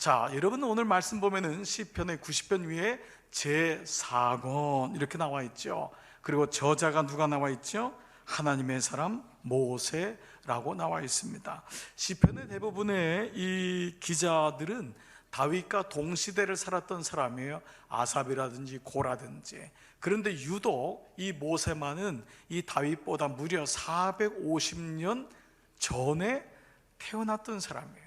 자, 여러분 오늘 말씀 보면은 시편의 90편 위에 제4권 이렇게 나와 있죠. 그리고 저자가 누가 나와 있죠? 하나님의 사람 모세라고 나와 있습니다. 시편의 대부분의 이 기자들은 다윗과 동시대를 살았던 사람이에요. 아삽이라든지 고라든지. 그런데 유독 이 모세만은 이 다윗보다 무려 450년 전에 태어났던 사람이에요.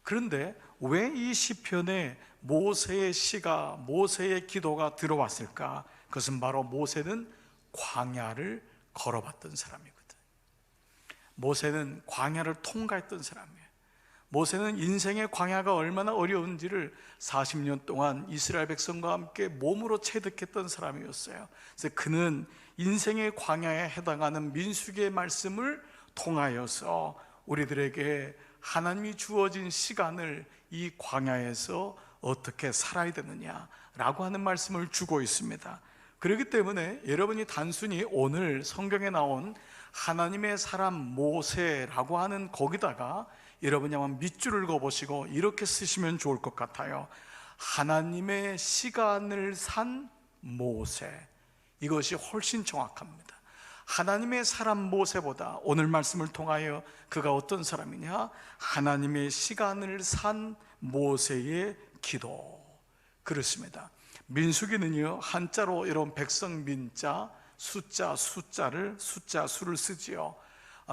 그런데 왜 이 시편에 모세의 시가, 모세의 기도가 들어왔을까? 그것은 바로 모세는 광야를 걸어봤던 사람이거든. 모세는 광야를 통과했던 사람이에요. 모세는 인생의 광야가 얼마나 어려운지를 40년 동안 이스라엘 백성과 함께 몸으로 체득했던 사람이었어요. 그래서 그는 인생의 광야에 해당하는 민수기의 말씀을 통하여서 우리들에게 하나님이 주어진 시간을 이 광야에서 어떻게 살아야 되느냐라고 하는 말씀을 주고 있습니다. 그렇기 때문에 여러분이 단순히 오늘 성경에 나온 하나님의 사람 모세라고 하는 거기다가 여러분이 한번 밑줄을 그어보시고 이렇게 쓰시면 좋을 것 같아요. 하나님의 시간을 산 모세, 이것이 훨씬 정확합니다. 하나님의 사람 모세보다 오늘 말씀을 통하여 그가 어떤 사람이냐? 하나님의 시간을 산 모세의 기도. 그렇습니다. 민수기는요, 한자로 이런 백성 민자, 숫자를 수를 쓰지요.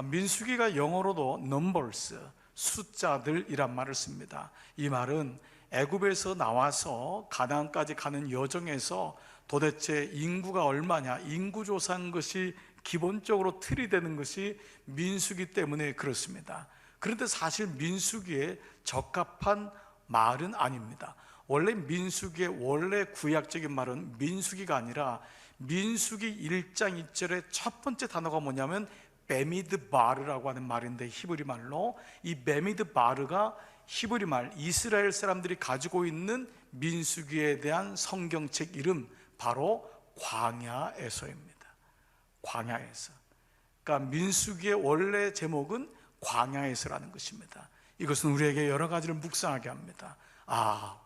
민수기가 영어로도 numbers, 숫자들이란 말을 씁니다. 이 말은 애굽에서 나와서 가나안까지 가는 여정에서 도대체 인구가 얼마냐, 인구조사한 것이 기본적으로 틀이 되는 것이 민수기 때문에 그렇습니다. 그런데 사실 민수기에 적합한 말은 아닙니다. 원래 민수기의 원래 구약적인 말은 민수기가 아니라 민수기 1장 2절의 첫 번째 단어가 뭐냐면 베미드 바르라고 하는 말인데, 히브리 말로 이 베미드 바르가 히브리 말 이스라엘 사람들이 가지고 있는 민수기에 대한 성경책 이름, 바로 광야에서입니다. 광야에서. 그러니까 민수기의 원래 제목은 광야에서라는 것입니다. 이것은 우리에게 여러 가지를 묵상하게 합니다.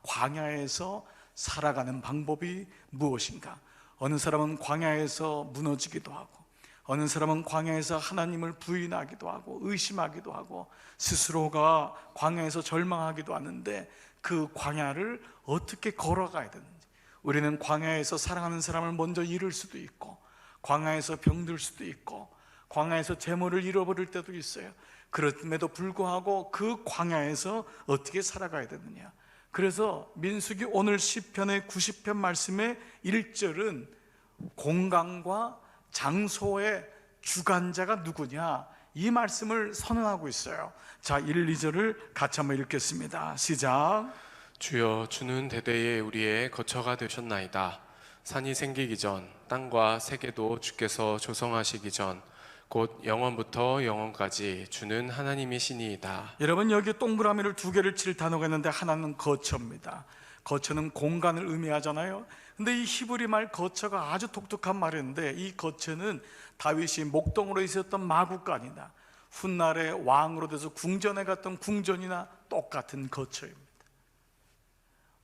광야에서 살아가는 방법이 무엇인가? 어느 사람은 광야에서 무너지기도 하고, 어느 사람은 광야에서 하나님을 부인하기도 하고 의심하기도 하고 스스로가 광야에서 절망하기도 하는데, 그 광야를 어떻게 걸어가야 되는지. 우리는 광야에서 사랑하는 사람을 먼저 잃을 수도 있고, 광야에서 병들 수도 있고, 광야에서 재물을 잃어버릴 때도 있어요. 그럼에도 불구하고 그 광야에서 어떻게 살아가야 되느냐. 그래서 민수기 오늘 시편의 90편 말씀의 1절은 공간과 장소의 주관자가 누구냐, 이 말씀을 선언하고 있어요. 자, 1, 2절을 같이 한번 읽겠습니다. 시작. 주여, 주는 대대에 우리의 거처가 되셨나이다. 산이 생기기 전, 땅과 세계도 주께서 조성하시기 전, 곧 영원부터 영원까지 주는 하나님이시니이다. 여러분, 여기 동그라미를 2개를 칠 단어가 있는데 하나는 거처입니다. 거처는 공간을 의미하잖아요. 근데 이 히브리 말 거처가 아주 독특한 말인데, 이 거처는 다윗이 목동으로 있었던 마구간이나 훗날에 왕으로 돼서 궁전에 갔던 궁전이나 똑같은 거처입니다.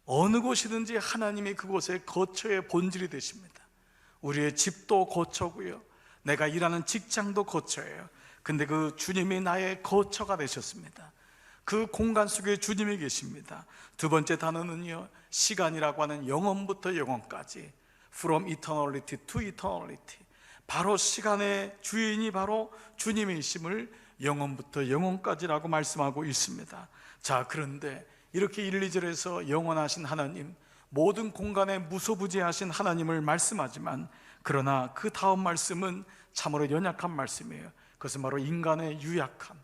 어느 곳이든지 하나님이 그곳에 거처의 본질이 되십니다. 우리의 집도 거처고요, 내가 일하는 직장도 거처예요. 근데 그 주님이 나의 거처가 되셨습니다. 그 공간 속에 주님이 계십니다. 두 번째 단어는요, 시간이라고 하는 영원부터 영원까지, From eternity to eternity. 바로 시간의 주인이 바로 주님이심을 영원부터 영원까지라고 말씀하고 있습니다. 자, 그런데 이렇게 1, 2절에서 영원하신 하나님, 모든 공간에 무소부지하신 하나님을 말씀하지만, 그러나 그 다음 말씀은 참으로 연약한 말씀이에요. 그것은 바로 인간의 유약함,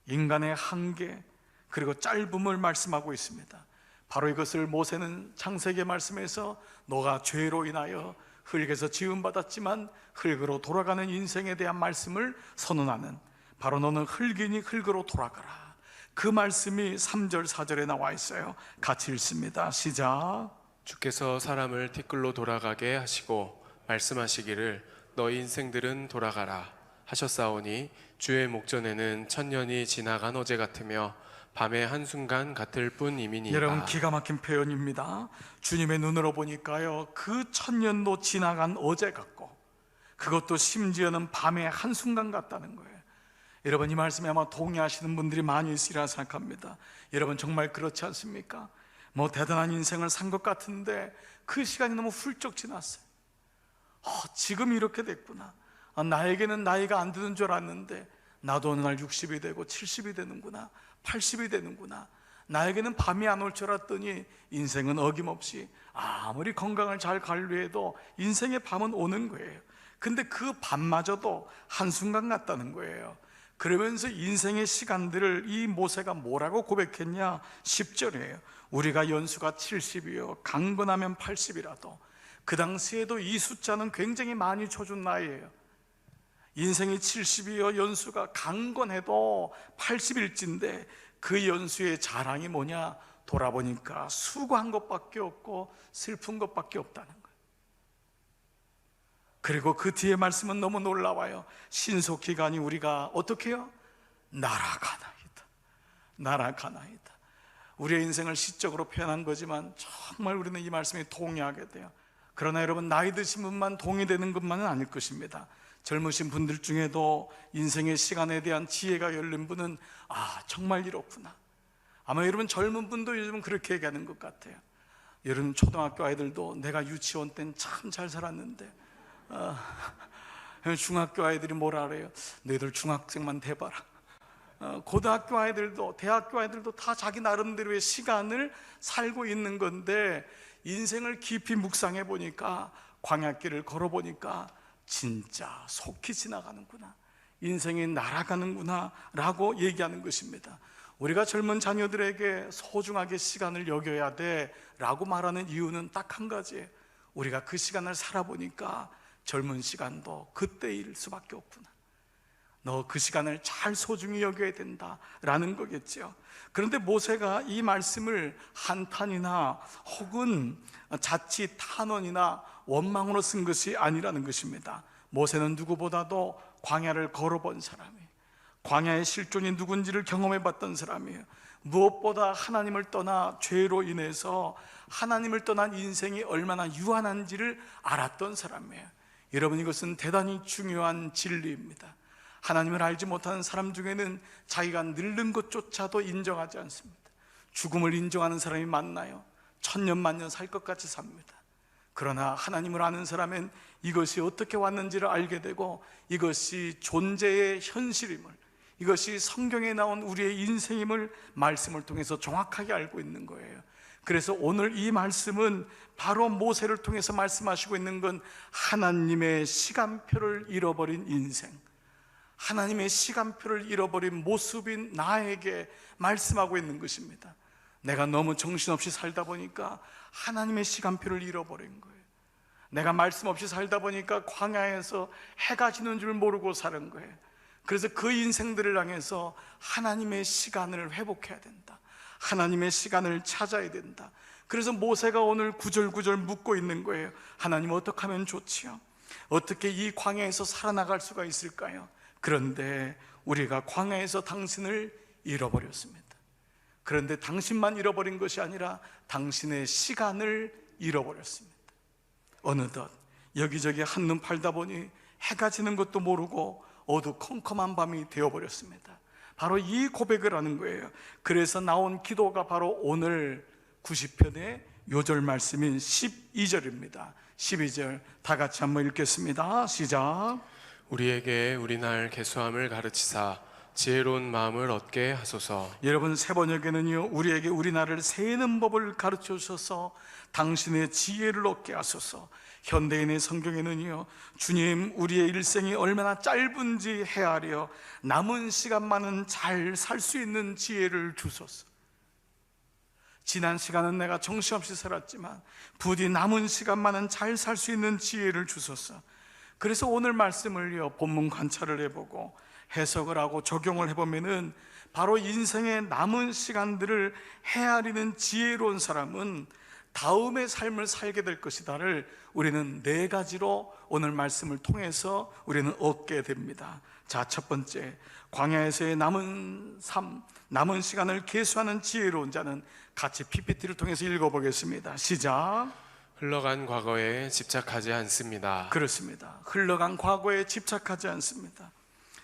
인간의 한계, 그리고 짧음을 말씀하고 있습니다. 바로 이것을 모세는 창세기 말씀에서 너가 죄로 인하여 흙에서 지음받았지만 흙으로 돌아가는 인생에 대한 말씀을 선언하는, 바로 너는 흙이니 흙으로 돌아가라, 그 말씀이 3절 4절에 나와 있어요. 같이 읽습니다. 시작. 주께서 사람을 티끌로 돌아가게 하시고 말씀하시기를 너희 인생들은 돌아가라 하셨사오니, 주의 목전에는 천년이 지나간 어제 같으며 밤의 한순간 같을 뿐이미니이다. 여러분, 기가 막힌 표현입니다. 주님의 눈으로 보니까요, 그 천년도 지나간 어제 같고, 그것도 심지어는 밤의 한순간 같다는 거예요. 여러분, 이 말씀에 아마 동의하시는 분들이 많이 있으리라 생각합니다. 여러분, 정말 그렇지 않습니까? 뭐 대단한 인생을 산 것 같은데 그 시간이 너무 훌쩍 지났어요. 지금 이렇게 됐구나. 나에게는 나이가 안 드는 줄 알았는데 나도 어느 날 60이 되고 70이 되는구나, 80이 되는구나. 나에게는 밤이 안 올 줄 알았더니 인생은 어김없이 아무리 건강을 잘 관리해도 인생의 밤은 오는 거예요. 근데 그 밤마저도 한순간 같다는 거예요. 그러면서 인생의 시간들을 이 모세가 뭐라고 고백했냐? 10절이에요. 우리가 연수가 70이요 강건하면 80이라도. 그 당시에도 이 숫자는 굉장히 많이 쳐준 나이예요. 인생이 70이요 연수가 강건해도 80일째인데 그 연수의 자랑이 뭐냐? 돌아보니까 수고한 것밖에 없고 슬픈 것밖에 없다는 거예요. 그리고 그 뒤에 말씀은 너무 놀라워요. 신속기간이 우리가 어떻게 해요? 날아가나이다. 날아가나이다. 우리의 인생을 시적으로 표현한 거지만 정말 우리는 이 말씀에 동의하게 돼요. 그러나 여러분, 나이 드신 분만 동의되는 것만은 아닐 것입니다. 젊으신 분들 중에도 인생의 시간에 대한 지혜가 열린 분은 정말 이렇구나. 아마 여러분 젊은 분도 요즘은 그렇게 얘기하는 것 같아요. 여러분, 초등학교 아이들도 내가 유치원 땐 참 잘 살았는데 중학교 아이들이 뭐라 그래요? 너희들 중학생만 돼봐라. 고등학교 아이들도 대학교 아이들도 다 자기 나름대로의 시간을 살고 있는 건데, 인생을 깊이 묵상해 보니까, 광야길을 걸어 보니까 진짜 속히 지나가는구나, 인생이 날아가는구나 라고 얘기하는 것입니다. 우리가 젊은 자녀들에게 소중하게 시간을 여겨야 돼 라고 말하는 이유는 딱 한 가지예요. 우리가 그 시간을 살아보니까 젊은 시간도 그때일 수밖에 없구나. 너 그 시간을 잘 소중히 여겨야 된다라는 거겠죠. 그런데 모세가 이 말씀을 한탄이나 혹은 자칫 탄원이나 원망으로 쓴 것이 아니라는 것입니다. 모세는 누구보다도 광야를 걸어본 사람이에요. 광야의 실존이 누군지를 경험해봤던 사람이에요. 무엇보다 하나님을 떠나 죄로 인해서 하나님을 떠난 인생이 얼마나 유한한지를 알았던 사람이에요. 여러분, 이것은 대단히 중요한 진리입니다. 하나님을 알지 못하는 사람 중에는 자기가 늙는 것조차도 인정하지 않습니다. 죽음을 인정하는 사람이 많나요? 천년만년 살 것 같이 삽니다. 그러나 하나님을 아는 사람은 이것이 어떻게 왔는지를 알게 되고, 이것이 존재의 현실임을, 이것이 성경에 나온 우리의 인생임을 말씀을 통해서 정확하게 알고 있는 거예요. 그래서 오늘 이 말씀은 바로 모세를 통해서 말씀하시고 있는 건 하나님의 시간표를 잃어버린 인생, 하나님의 시간표를 잃어버린 모습인 나에게 말씀하고 있는 것입니다. 내가 너무 정신없이 살다 보니까 하나님의 시간표를 잃어버린 거예요. 내가 말씀 없이 살다 보니까 광야에서 해가 지는 줄 모르고 사는 거예요. 그래서 그 인생들을 향해서 하나님의 시간을 회복해야 된다, 하나님의 시간을 찾아야 된다. 그래서 모세가 오늘 구절구절 묻고 있는 거예요. 하나님, 어떻게 하면 좋지요? 어떻게 이 광야에서 살아나갈 수가 있을까요? 그런데 우리가 광야에서 당신을 잃어버렸습니다. 그런데 당신만 잃어버린 것이 아니라 당신의 시간을 잃어버렸습니다. 어느덧 여기저기 한눈 팔다 보니 해가 지는 것도 모르고 어두컴컴한 밤이 되어버렸습니다. 바로 이 고백을 하는 거예요. 그래서 나온 기도가 바로 오늘 90편의 요절 말씀인 12절입니다 12절 다 같이 한번 읽겠습니다. 시작. 우리에게 우리날 계수함을 가르치사 지혜로운 마음을 얻게 하소서. 여러분, 세 번역에는요, 우리에게 우리나라를 세는 법을 가르쳐 주셔서 당신의 지혜를 얻게 하소서. 현대인의 성경에는요, 주님, 우리의 일생이 얼마나 짧은지 헤아려 남은 시간만은 잘 살 수 있는 지혜를 주소서. 지난 시간은 내가 정신없이 살았지만 부디 남은 시간만은 잘 살 수 있는 지혜를 주소서. 그래서 오늘 말씀을요, 본문 관찰을 해보고 해석을 하고 적용을 해보면은 바로 인생의 남은 시간들을 헤아리는 지혜로운 사람은 다음의 삶을 살게 될 것이다를 우리는 네 가지로 오늘 말씀을 통해서 우리는 얻게 됩니다. 자, 첫 번째, 광야에서의 남은 삶, 남은 시간을 계수하는 지혜로운 자는 같이 PPT를 통해서 읽어보겠습니다. 시작. 흘러간 과거에 집착하지 않습니다. 그렇습니다. 흘러간 과거에 집착하지 않습니다.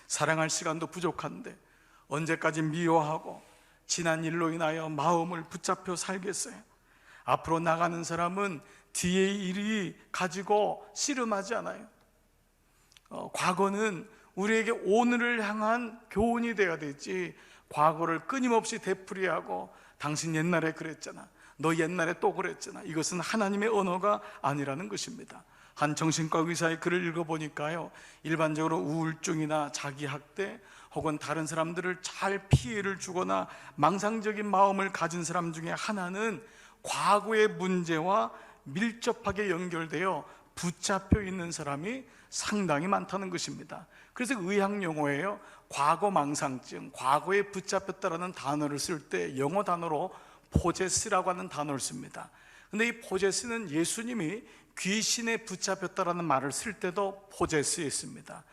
사랑할 시간도 부족한데 언제까지 미워하고 지난 일로 인하여 마음을 붙잡혀 살겠어요? 앞으로 나가는 사람은 뒤의 일이 가지고 씨름하지 않아요. 과거는 우리에게 오늘을 향한 교훈이 되어야 되지, 과거를 끊임없이 되풀이하고 당신 옛날에 그랬잖아, 너 옛날에 또 그랬잖아, 이것은 하나님의 언어가 아니라는 것입니다. 한 정신과 의사의 글을 읽어보니까요, 일반적으로 우울증이나 자기학대 혹은 다른 사람들을 잘 피해를 주거나 망상적인 마음을 가진 사람 중에 하나는 과거의 문제와 밀접하게 연결되어 붙잡혀 있는 사람이 상당히 많다는 것입니다. 그래서 의학 용어예요. 과거 망상증, 과거에 붙잡혔다라는 단어를 쓸 때 영어 단어로 포제스라고 하는 단어를 씁니다. 근데 이 포제스는 예수님이 귀신에 붙잡혔다라는 말을 쓸 때도 포제스였습니다.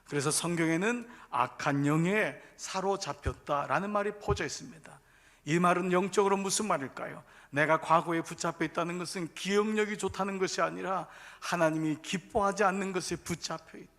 그래서 성경에는 악한 영에 사로잡혔다라는 말이 포제스입니다. 이 말은 영적으로 무슨 말일까요? 내가 과거에 붙잡혀 있다는 것은 기억력이 좋다는 것이 아니라 하나님이 기뻐하지 않는 것에 붙잡혀 있다.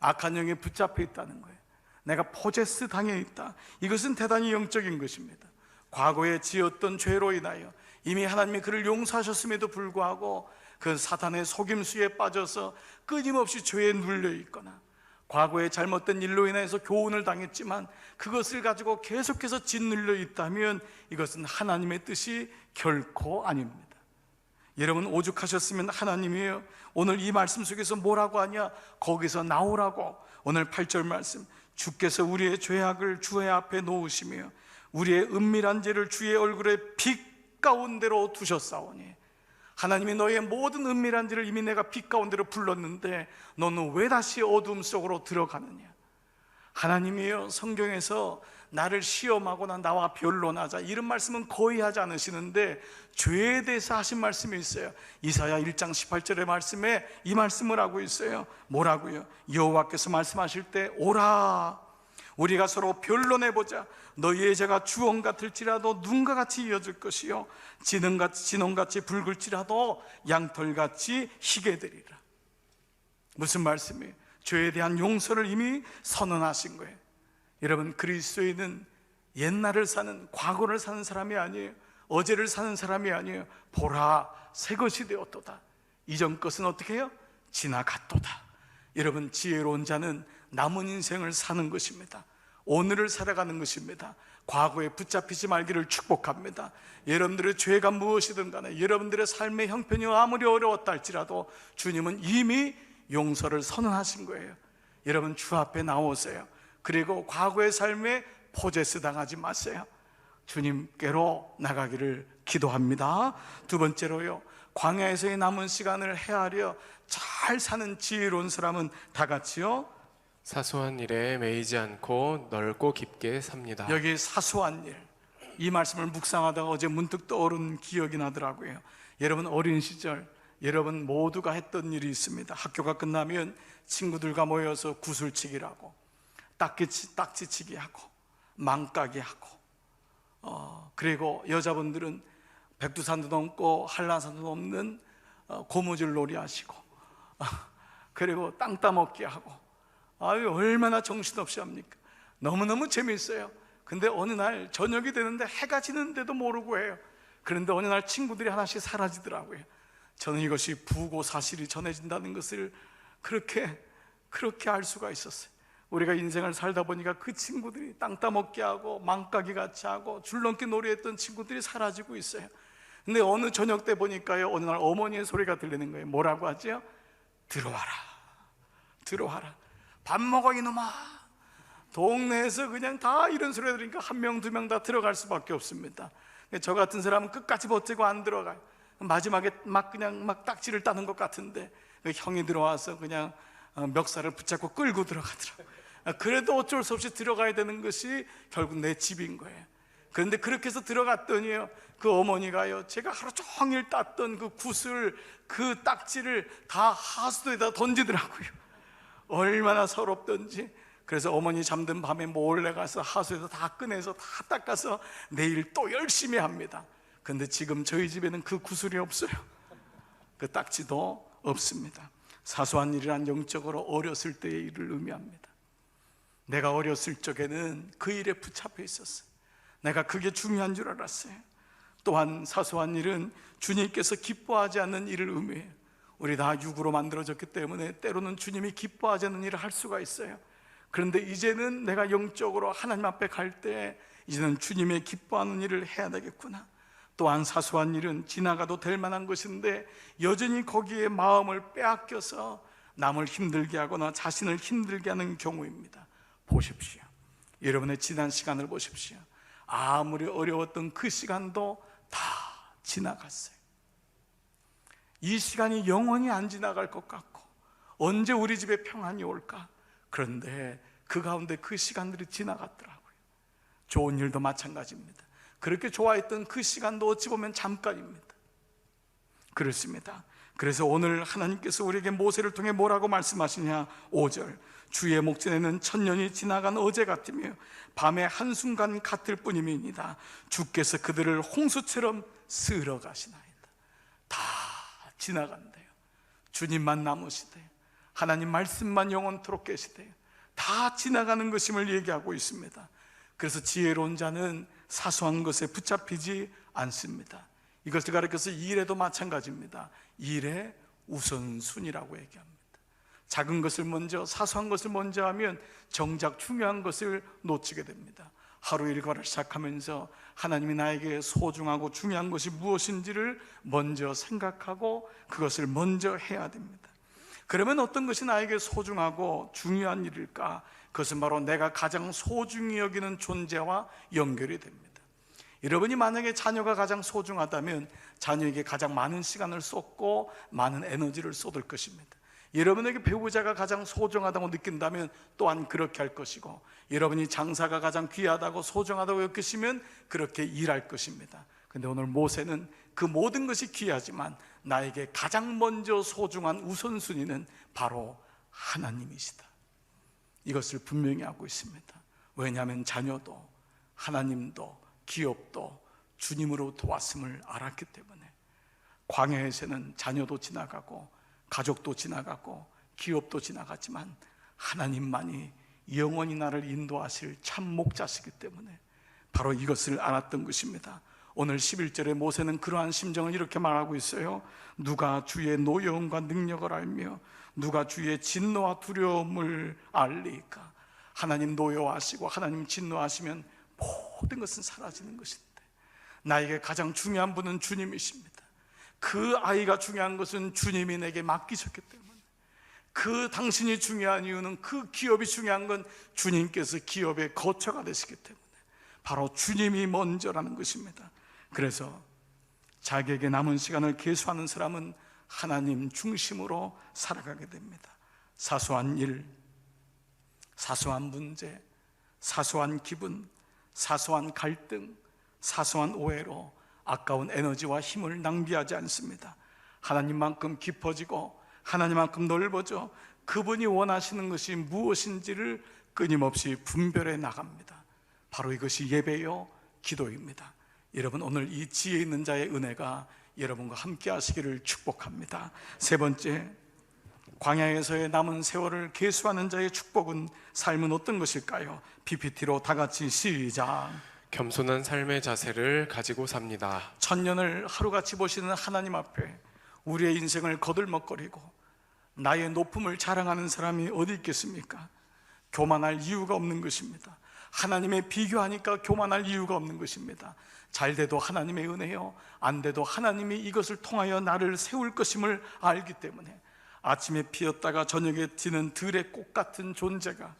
악한 영에 붙잡혀 있다는 거예요. 내가 포제스 당해 있다. 이것은 대단히 영적인 것입니다. 과거에 지었던 죄로 인하여 이미 하나님이 그를 용서하셨음에도 불구하고 그 사탄의 속임수에 빠져서 끊임없이 죄에 눌려 있거나 과거에 잘못된 일로 인해서 교훈을 당했지만 그것을 가지고 계속해서 짓눌려 있다면 이것은 하나님의 뜻이 결코 아닙니다. 여러분, 오죽하셨으면 하나님이에요. 오늘 이 말씀 속에서 뭐라고 하냐? 거기서 나오라고. 오늘 8절 말씀, 주께서 우리의 죄악을 주의 앞에 놓으시며 우리의 은밀한 죄를 주의 얼굴에 빛 가운데로 두셨사오니, 하나님이 너의 모든 은밀한 죄를 이미 내가 빛 가운데로 불렀는데 너는 왜 다시 어둠 속으로 들어가느냐? 하나님이요, 성경에서 나를 시험하거나 나와 변론하자 이런 말씀은 거의 하지 않으시는데 죄에 대해서 하신 말씀이 있어요. 이사야 1장 18절의 말씀에 이 말씀을 하고 있어요. 뭐라고요? 여호와께서 말씀하실 때, 오라 우리가 서로 변론해보자. 너희의 죄가 주홍 같을지라도 눈과 같이 이어질 것이요 진홍같이 붉을지라도 양털같이 희게 되리라. 무슨 말씀이에요? 죄에 대한 용서를 이미 선언하신 거예요. 여러분, 그리스도인은 옛날을 사는, 과거를 사는 사람이 아니에요. 어제를 사는 사람이 아니에요. 보라, 새 것이 되었도다. 이전 것은 어떻게 해요? 지나갔도다. 여러분, 지혜로운 자는 남은 인생을 사는 것입니다. 오늘을 살아가는 것입니다. 과거에 붙잡히지 말기를 축복합니다. 여러분들의 죄가 무엇이든 간에 여러분들의 삶의 형편이 아무리 어려웠다 할지라도 주님은 이미 용서를 선언하신 거예요. 여러분, 주 앞에 나오세요. 그리고 과거의 삶에 포제스 당하지 마세요. 주님께로 나가기를 기도합니다. 두 번째로요, 광야에서의 남은 시간을 헤아려 잘 사는 지혜로운 사람은 다 같이요, 사소한 일에 매이지 않고 넓고 깊게 삽니다. 여기 사소한 일, 이 말씀을 묵상하다가 어제 문득 떠오른 기억이 나더라고요. 여러분, 어린 시절 여러분 모두가 했던 일이 있습니다. 학교가 끝나면 친구들과 모여서 구슬치기라고, 딱지치기 하고, 망까기 하고, 그리고 여자분들은 백두산도 넘고 한라산도 넘는 고무줄 놀이 하시고, 그리고 땅 따먹기 하고, 아유, 얼마나 정신없이 합니까? 너무너무 재미있어요. 근데 어느 날 저녁이 되는데 해가 지는데도 모르고 해요. 그런데 어느 날 친구들이 하나씩 사라지더라고요. 저는 이것이 부고 사실이 전해진다는 것을 그렇게 알 수가 있었어요. 우리가 인생을 살다 보니까 그 친구들이 땅 따먹기 하고 망까기 같이 하고 줄넘기 놀이했던 친구들이 사라지고 있어요. 근데 어느 저녁 때 보니까요, 어느 날 어머니의 소리가 들리는 거예요. 뭐라고 하죠? 들어와라, 들어와라. 밥 먹어 이놈아. 동네에서 그냥 다 이런 소리 들으니까 한 명 두 명 다 들어갈 수밖에 없습니다. 저 같은 사람은 끝까지 버티고 안 들어가요. 마지막에 그냥 딱지를 따는 것 같은데 형이 들어와서 그냥 멱살을 붙잡고 끌고 들어가더라고요. 그래도 어쩔 수 없이 들어가야 되는 것이 결국 내 집인 거예요. 그런데 그렇게 해서 들어갔더니요, 그 어머니가요, 제가 하루 종일 땄던 그 구슬, 그 딱지를 다 하수도에다 던지더라고요. 얼마나 서럽던지. 그래서 어머니 잠든 밤에 몰래 가서 하수에서 다 꺼내서 다 닦아서 내일 또 열심히 합니다. 근데 지금 저희 집에는 그 구슬이 없어요. 그 딱지도 없습니다. 사소한 일이란 영적으로 어렸을 때의 일을 의미합니다. 내가 어렸을 적에는 그 일에 붙잡혀 있었어요. 내가 그게 중요한 줄 알았어요. 또한 사소한 일은 주님께서 기뻐하지 않는 일을 의미해요. 우리 다 육으로 만들어졌기 때문에 때로는 주님이 기뻐하지 않는 일을 할 수가 있어요. 그런데 이제는 내가 영적으로 하나님 앞에 갈 때 이제는 주님의 기뻐하는 일을 해야 되겠구나. 또한 사소한 일은 지나가도 될 만한 것인데 여전히 거기에 마음을 빼앗겨서 남을 힘들게 하거나 자신을 힘들게 하는 경우입니다. 보십시오. 여러분의 지난 시간을 보십시오. 아무리 어려웠던 그 시간도 다 지나갔어요. 이 시간이 영원히 안 지나갈 것 같고 언제 우리 집에 평안이 올까? 그런데 그 가운데 그 시간들이 지나갔더라고요. 좋은 일도 마찬가지입니다. 그렇게 좋아했던 그 시간도 어찌 보면 잠깐입니다. 그렇습니다. 그래서 오늘 하나님께서 우리에게 모세를 통해 뭐라고 말씀하시냐? 5절, 주의 목전에는 천년이 지나간 어제 같으며 밤의 한순간 같을 뿐임이니이다. 주께서 그들을 홍수처럼 쓸어 가시나이다. 다 지나간대요. 주님만 남으시대요. 하나님 말씀만 영원토록 계시대요. 다 지나가는 것임을 얘기하고 있습니다. 그래서 지혜로운 자는 사소한 것에 붙잡히지 않습니다. 이것을 가리켜서 일에도 마찬가지입니다. 일의 우선순위라고 얘기합니다. 작은 것을 먼저, 사소한 것을 먼저 하면 정작 중요한 것을 놓치게 됩니다. 하루 일과를 시작하면서 하나님이 나에게 소중하고 중요한 것이 무엇인지를 먼저 생각하고 그것을 먼저 해야 됩니다. 그러면 어떤 것이 나에게 소중하고 중요한 일일까? 그것은 바로 내가 가장 소중히 여기는 존재와 연결이 됩니다. 여러분이 만약에 자녀가 가장 소중하다면 자녀에게 가장 많은 시간을 쏟고 많은 에너지를 쏟을 것입니다. 여러분에게 배우자가 가장 소중하다고 느낀다면 또한 그렇게 할 것이고, 여러분이 장사가 가장 귀하다고 소중하다고 여기시면 그렇게 일할 것입니다. 근데 오늘 모세는 그 모든 것이 귀하지만 나에게 가장 먼저 소중한 우선순위는 바로 하나님이시다. 이것을 분명히 하고 있습니다. 왜냐하면 자녀도 하나님도 기업도 주님으로부터 왔음을 알았기 때문에. 광야에서는 자녀도 지나가고 가족도 지나가고 기업도 지나갔지만 하나님만이 영원히 나를 인도하실 참 목자시기 때문에 바로 이것을 알았던 것입니다. 오늘 11절에 모세는 그러한 심정을 이렇게 말하고 있어요. 누가 주의 노여움과 능력을 알며 누가 주의 진노와 두려움을 알리까? 하나님 노여워하시고 하나님 진노하시면 모든 것은 사라지는 것인데, 나에게 가장 중요한 분은 주님이십니다. 그 아이가 중요한 것은 주님이 내게 맡기셨기 때문에, 그 당신이 중요한 이유는, 그 기업이 중요한 건 주님께서 기업의 거처가 되시기 때문에 바로 주님이 먼저라는 것입니다. 그래서 자기에게 남은 시간을 계수하는 사람은 하나님 중심으로 살아가게 됩니다. 사소한 일, 사소한 문제, 사소한 기분, 사소한 갈등, 사소한 오해로 아까운 에너지와 힘을 낭비하지 않습니다. 하나님만큼 깊어지고 하나님만큼 넓어져 그분이 원하시는 것이 무엇인지를 끊임없이 분별해 나갑니다. 바로 이것이 예배요 기도입니다. 여러분, 오늘 이 지혜 있는 자의 은혜가 여러분과 함께 하시기를 축복합니다. 세 번째, 광야에서의 남은 세월을 계수하는 자의 축복은, 삶은 어떤 것일까요? PPT로 다 같이 시작. 겸손한 삶의 자세를 가지고 삽니다. 천년을 하루같이 보시는 하나님 앞에 우리의 인생을 거들먹거리고 나의 높음을 자랑하는 사람이 어디 있겠습니까? 교만할 이유가 없는 것입니다. 하나님에 비교하니까 교만할 이유가 없는 것입니다. 잘 돼도 하나님의 은혜요, 안 돼도 하나님이 이것을 통하여 나를 세울 것임을 알기 때문에 아침에 피었다가 저녁에 지는 들의 꽃 같은 존재가,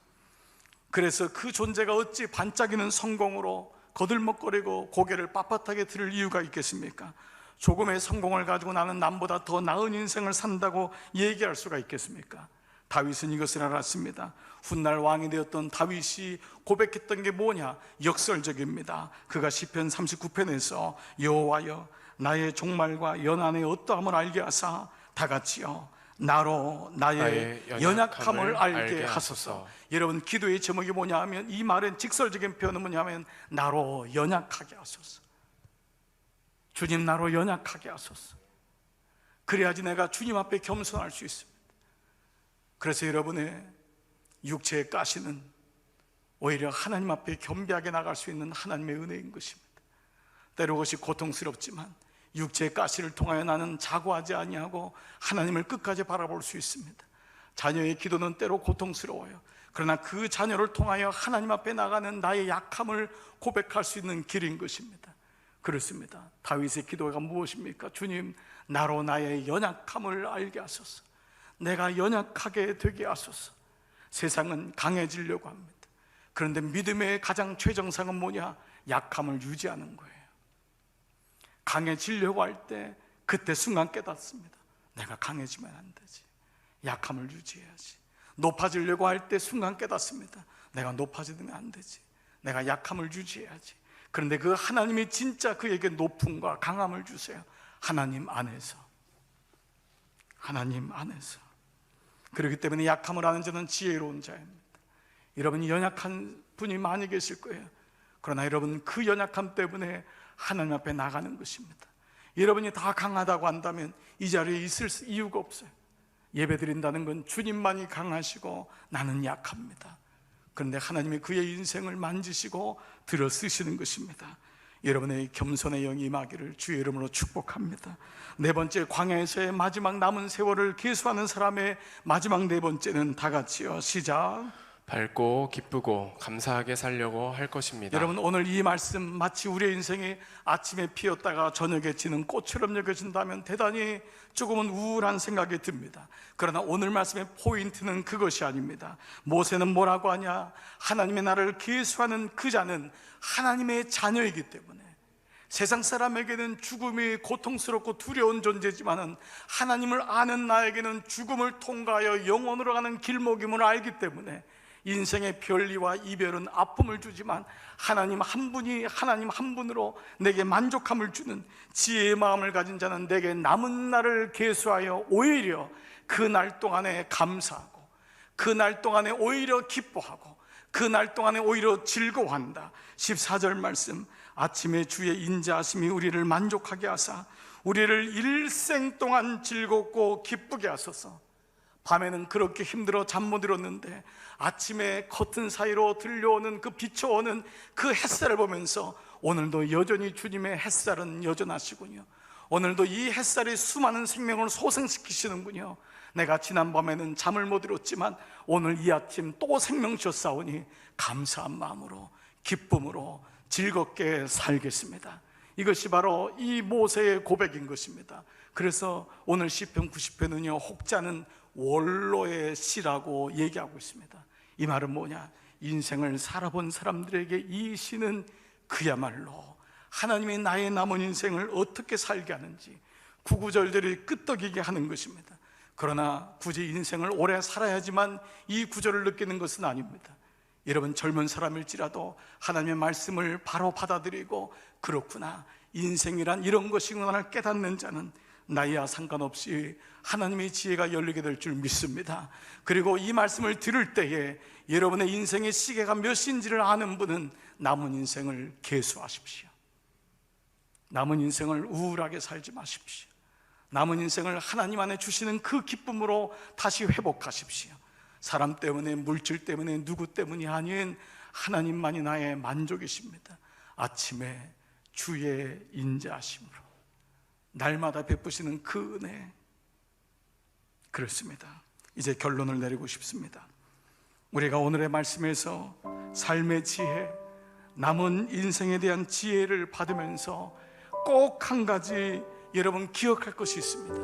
그래서 그 존재가 어찌 반짝이는 성공으로 거들먹거리고 고개를 빳빳하게 들을 이유가 있겠습니까? 조금의 성공을 가지고 나는 남보다 더 나은 인생을 산다고 얘기할 수가 있겠습니까? 다윗은 이것을 알았습니다. 훗날 왕이 되었던 다윗이 고백했던 게 뭐냐? 역설적입니다. 그가 시편 39편에서 여호와여 나의 종말과 연한의 어떠함을 알게 하사 다 같이요 나로 나의 나의 연약함을 알게 알게 하소서. 하소서. 여러분 기도의 제목이 뭐냐 하면, 이 말은 직설적인 표현은 뭐냐 하면 나로 연약하게 하소서. 주님, 나로 연약하게 하소서. 그래야지 내가 주님 앞에 겸손할 수 있습니다. 그래서 여러분의 육체의 가시는 오히려 하나님 앞에 겸비하게 나갈 수 있는 하나님의 은혜인 것입니다. 때로 그것이 고통스럽지만 육체의 가시를 통하여 나는 자고하지 아니하고 하나님을 끝까지 바라볼 수 있습니다. 자녀의 기도는 때로 고통스러워요. 그러나 그 자녀를 통하여 하나님 앞에 나가는 나의 약함을 고백할 수 있는 길인 것입니다. 그렇습니다. 다윗의 기도가 무엇입니까? 주님, 나로 나의 연약함을 알게 하소서. 내가 연약하게 되게 하소서. 세상은 강해지려고 합니다. 그런데 믿음의 가장 최정상은 뭐냐? 약함을 유지하는 거예요. 강해지려고 할 때 그때 순간 깨닫습니다. 내가 강해지면 안 되지. 약함을 유지해야지. 높아지려고 할 때 순간 깨닫습니다. 내가 높아지면 안 되지. 내가 약함을 유지해야지. 그런데 그 하나님이 진짜 그에게 높음과 강함을 주세요. 하나님 안에서. 하나님 안에서. 그렇기 때문에 약함을 아는 자는 지혜로운 자입니다. 여러분이 연약한 분이 많이 계실 거예요. 그러나 여러분 그 연약함 때문에 하나님 앞에 나가는 것입니다. 여러분이 다 강하다고 한다면 이 자리에 있을 이유가 없어요. 예배드린다는 건 주님만이 강하시고 나는 약합니다. 그런데 하나님이 그의 인생을 만지시고 들어 쓰시는 것입니다. 여러분의 겸손의 영이 임하기를 주의 이름으로 축복합니다. 네 번째, 광야에서의 마지막 남은 세월을 계수하는 사람의 마지막 네 번째는 다 같이요, 시작. 밝고 기쁘고 감사하게 살려고 할 것입니다. 여러분, 오늘 이 말씀 마치 우리의 인생이 아침에 피었다가 저녁에 지는 꽃처럼 여겨진다면 대단히 조금은 우울한 생각이 듭니다. 그러나 오늘 말씀의 포인트는 그것이 아닙니다. 모세는 뭐라고 하냐? 하나님의 나라를 계수하는 그 자는 하나님의 자녀이기 때문에 세상 사람에게는 죽음이 고통스럽고 두려운 존재지만은 하나님을 아는 나에게는 죽음을 통과하여 영원으로 가는 길목임을 알기 때문에 인생의 별리와 이별은 아픔을 주지만 하나님 한 분이, 하나님 한 분으로 내게 만족함을 주는 지혜의 마음을 가진 자는 내게 남은 날을 계수하여 오히려 그 날 동안에 감사하고 그 날 동안에 오히려 기뻐하고 그 날 동안에 오히려 즐거워한다. 14절 말씀, 아침에 주의 인자하심이 우리를 만족하게 하사 우리를 일생 동안 즐겁고 기쁘게 하소서. 밤에는 그렇게 힘들어 잠 못 이뤘는데 아침에 커튼 사이로 들려오는 그 비춰오는 그 햇살을 보면서 오늘도 여전히 주님의 햇살은 여전하시군요. 오늘도 이 햇살이 수많은 생명을 소생시키시는군요. 내가 지난밤에는 잠을 못 이뤘지만 오늘 이 아침 또 생명 주셨사오니 감사한 마음으로 기쁨으로 즐겁게 살겠습니다. 이것이 바로 이 모세의 고백인 것입니다. 그래서 오늘 시편 90편은요, 혹자는 원로의 시라고 얘기하고 있습니다. 이 말은 뭐냐? 인생을 살아본 사람들에게 이 시는 그야말로 하나님이 나의 남은 인생을 어떻게 살게 하는지 구구절절히 끄떡이게 하는 것입니다. 그러나 굳이 인생을 오래 살아야지만 이 구절을 느끼는 것은 아닙니다. 여러분, 젊은 사람일지라도 하나님의 말씀을 바로 받아들이고 그렇구나, 인생이란 이런 것이구나를 깨닫는 자는 나이와 상관없이 하나님의 지혜가 열리게 될 줄 믿습니다. 그리고 이 말씀을 들을 때에 여러분의 인생의 시계가 몇 시인지를 아는 분은 남은 인생을 계수하십시오. 남은 인생을 우울하게 살지 마십시오. 남은 인생을 하나님 안에 주시는 그 기쁨으로 다시 회복하십시오. 사람 때문에, 물질 때문에, 누구 때문이 아닌 하나님만이 나의 만족이십니다. 아침에 주의 인자하심으로 날마다 베푸시는 그 은혜, 그렇습니다. 이제 결론을 내리고 싶습니다. 우리가 오늘의 말씀에서 삶의 지혜, 남은 인생에 대한 지혜를 받으면서 꼭 한 가지 여러분 기억할 것이 있습니다.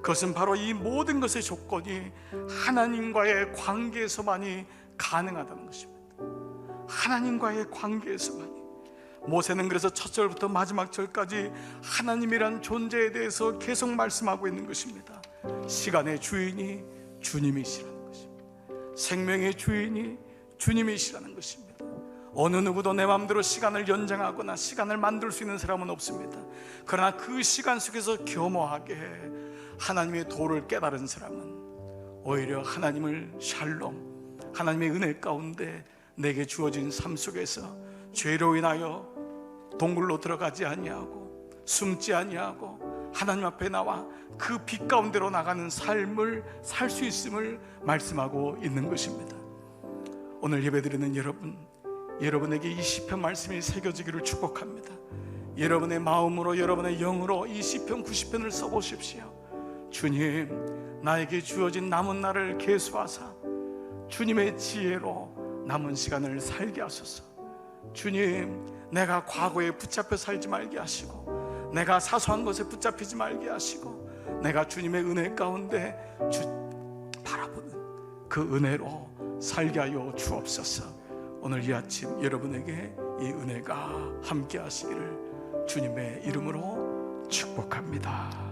그것은 바로 이 모든 것의 조건이 하나님과의 관계에서만이 가능하다는 것입니다. 하나님과의 관계에서만이. 모세는 그래서 첫 절부터 마지막 절까지 하나님이란 존재에 대해서 계속 말씀하고 있는 것입니다. 시간의 주인이 주님이시라는 것입니다. 생명의 주인이 주님이시라는 것입니다. 어느 누구도 내 마음대로 시간을 연장하거나 시간을 만들 수 있는 사람은 없습니다. 그러나 그 시간 속에서 겸허하게 하나님의 도를 깨달은 사람은 오히려 하나님을 샬롬, 하나님의 은혜 가운데 내게 주어진 삶 속에서 죄로 인하여 동굴로 들어가지 아니하고 숨지 아니하고 하나님 앞에 나와 그 빛 가운데로 나가는 삶을 살 수 있음을 말씀하고 있는 것입니다. 오늘 예배드리는 여러분, 여러분에게 이 시편 말씀이 새겨지기를 축복합니다. 여러분의 마음으로, 여러분의 영으로 이 시편 90편을 써보십시오. 주님, 나에게 주어진 남은 날을 계수하사 주님의 지혜로 남은 시간을 살게 하소서. 주님, 내가 과거에 붙잡혀 살지 말게 하시고, 내가 사소한 것에 붙잡히지 말게 하시고, 내가 주님의 은혜 가운데 바라보는 그 은혜로 살게 하여 주옵소서. 오늘 이 아침 여러분에게 이 은혜가 함께 하시기를 주님의 이름으로 축복합니다.